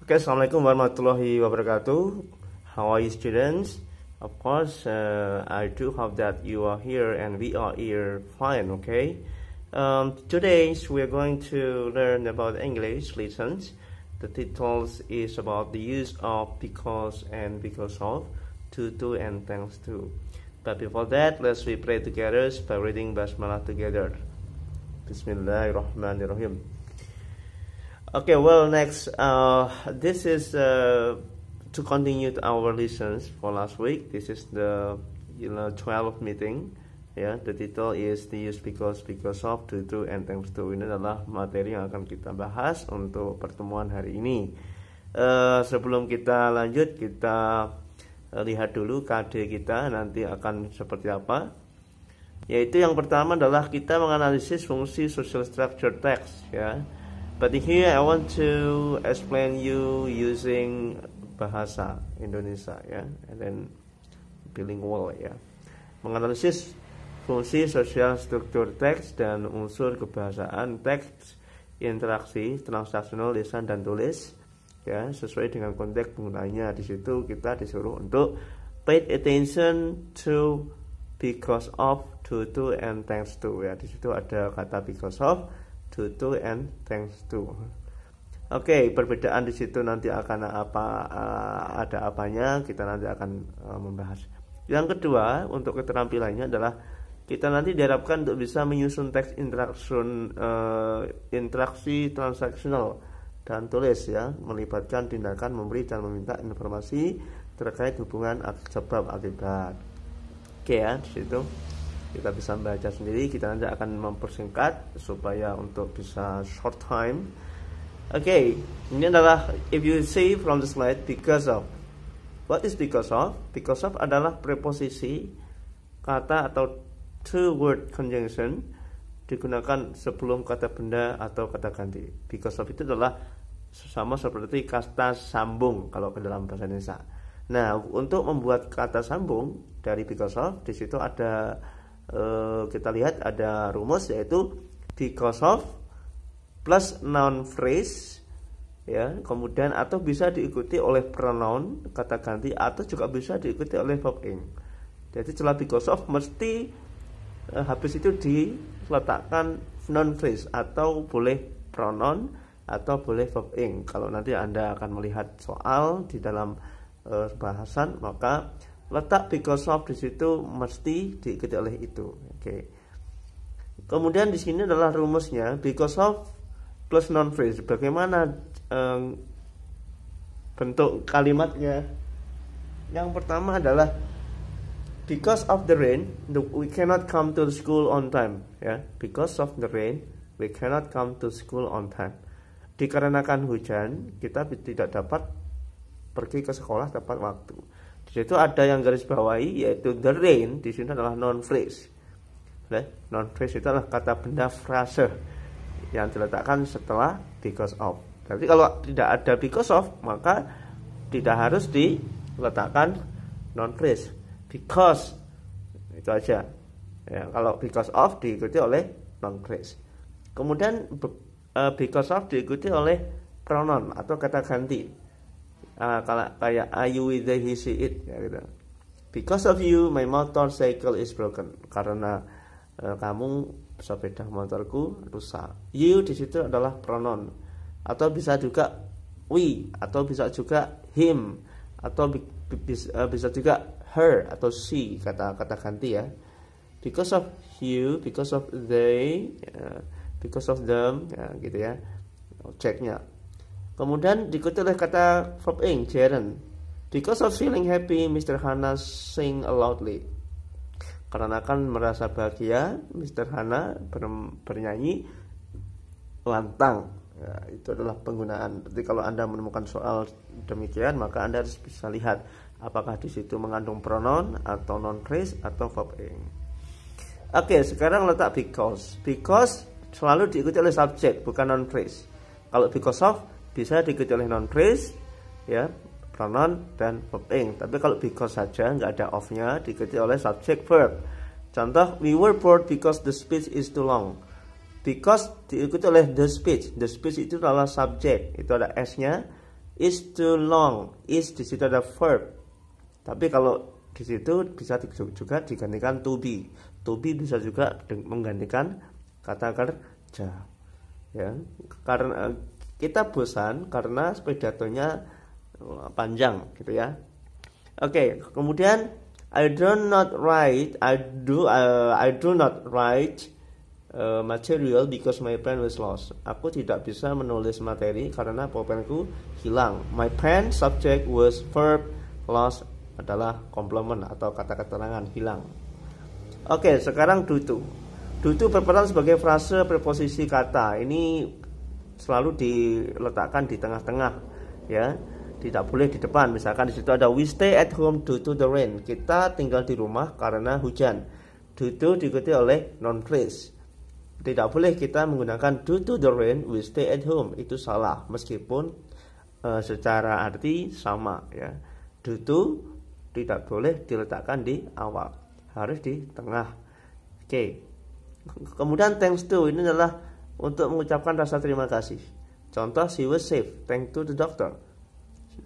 Okay, Assalamualaikum warahmatullahi wabarakatuh. How are you, students? Of course, I do hope that you are here and we are here fine, okay? Today, we are going to learn about English lessons. The title is about the use of because and because of, to, and thanks to. But before that, let's we pray together by reading Basmalah together. Bismillahirrahmanirrahim. Okay, well, next, this is to continue our lessons for last week. This is the 12th meeting. Ya, the title is the use because of, to, and thanks to. Ini adalah materi yang akan kita bahas untuk pertemuan hari ini. Sebelum kita lanjut, kita lihat dulu KD kita nanti akan seperti apa. Yaitu yang pertama adalah kita menganalisis fungsi social structure text, ya. But here I want to explain you using bahasa Indonesia, ya, and then bilingual, ya. Menganalisis fungsi social structure text dan unsur kebahasaan teks, interaksi, transaksional, lisan dan tulis, ya, sesuai dengan konteks penggunanya. Di situ kita disuruh untuk pay attention to, because of, to, and thanks to, ya. Di situ ada kata because of, to, and thanks to. Oke, perbedaan di situ nanti akan ada apanya, kita nanti akan membahas. Yang kedua, untuk keterampilannya adalah kita nanti diharapkan untuk bisa menyusun teks interaksi transaksional dan tulis, ya, melibatkan tindakan memberi dan meminta informasi terkait hubungan sebab akibat. Oke, ya, di situ kita bisa membaca sendiri. Kita nanti akan mempersingkat supaya untuk bisa short time. Oke, ini adalah if you see from the slide, because of. What is because of? Because of adalah preposisi, kata atau two word conjunction digunakan sebelum kata benda atau kata ganti. Because of itu adalah sama seperti kata sambung kalau ke dalam bahasa Indonesia. Nah, untuk membuat kata sambung dari because of, di situ ada kita lihat ada rumus, yaitu because of plus noun phrase, ya, kemudian atau bisa diikuti oleh pronoun kata ganti, atau juga bisa diikuti oleh verb ing. Jadi setelah because of mesti habis itu diletakkan noun phrase, atau boleh pronoun atau boleh verb ing. Kalau nanti Anda akan melihat soal di dalam bahasan, maka letak because of di situ mesti diikuti oleh itu. Oke. Kemudian di sini adalah rumusnya because of plus noun phrase. Bagaimana bentuk kalimatnya? Yang pertama adalah because of the rain we cannot come to school on time, ya. Because of the rain we cannot come to school on time. Dikarenakan hujan kita tidak dapat pergi ke sekolah tepat waktu. Di situ ada yang garis bawahi, yaitu the rain di sini adalah noun phrase. Noun phrase itu adalah kata benda frase yang diletakkan setelah because of. Jadi kalau tidak ada because of, maka tidak harus diletakkan noun phrase. Because itu aja. Ya, kalau because of diikuti oleh noun phrase. Kemudian because of diikuti oleh pronoun atau kata ganti. Kalau kayak are you with he she it, ya, gitu. Because of you my motorcycle is broken. Karena kamu sepeda motorku rusak. You di situ adalah pronoun, atau bisa juga we, atau bisa juga him, atau bisa juga her atau she, kata ganti, ya. Because of you, because of they, because of them, ya, gitu, ya, objeknya. Kemudian diikuti oleh kata verb ing, gerund. Because of feeling happy, Mr. Hana sing loudly. Karena akan merasa bahagia, Mr. Hana bernyanyi lantang. Ya, itu adalah penggunaan. Jadi kalau Anda menemukan soal demikian, maka Anda harus bisa lihat apakah di situ mengandung pronoun atau noun phrase atau verb ing. Oke, sekarang letak because. Because selalu diikuti oleh subjek, bukan noun phrase. Kalau because of bisa diikuti oleh noun phrase, ya, pronoun dan verb ing. Tapi kalau because saja nggak ada of-nya, diikuti oleh subjek verb. Contoh, we were bored because the speech is too long. Because diikuti oleh the speech. The speech itu adalah subjek, itu ada s-nya. Is too long. Is di situ ada verb. Tapi kalau di situ bisa juga digantikan to be. To be bisa juga menggantikan kata kerja. Ya, karena kita bosan karena pedatonya panjang gitu ya. Oke, kemudian I do not write material because my pen was lost. Aku tidak bisa menulis materi karena pulpenku hilang. My pen subject was verb, lost adalah komplement atau kata keterangan hilang. Oke, sekarang do to. Do to berperan sebagai frase preposisi kata. Ini selalu diletakkan di tengah-tengah, ya. Tidak boleh di depan. Misalkan di situ ada we stay at home due to the rain. Kita tinggal di rumah karena hujan. Due to diikuti oleh non phrase. Tidak boleh kita menggunakan due to the rain we stay at home. Itu salah meskipun secara arti sama, ya. Due to tidak boleh diletakkan di awal. Harus di tengah. Oke. Kemudian thanks to ini adalah untuk mengucapkan rasa terima kasih. Contoh, she was safe thanks to the doctor.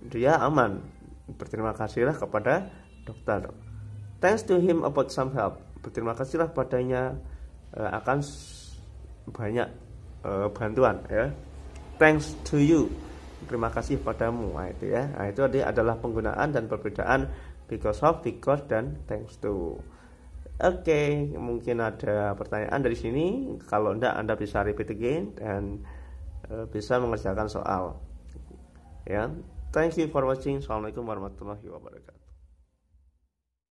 Dia aman, berterima kasihlah kepada dokter. Thanks to him about some help. Berterima kasihlah padanya akan banyak bantuan, ya. Thanks to you. Terima kasih padamu. Nah, itu ya. Nah, itu adalah penggunaan dan perbedaan because of, because, dan thanks to. Oke, mungkin ada pertanyaan dari sini. Kalau enggak, Anda bisa repeat again dan bisa mengerjakan soal. Ya, thank you for watching. Assalamualaikum warahmatullahi wabarakatuh.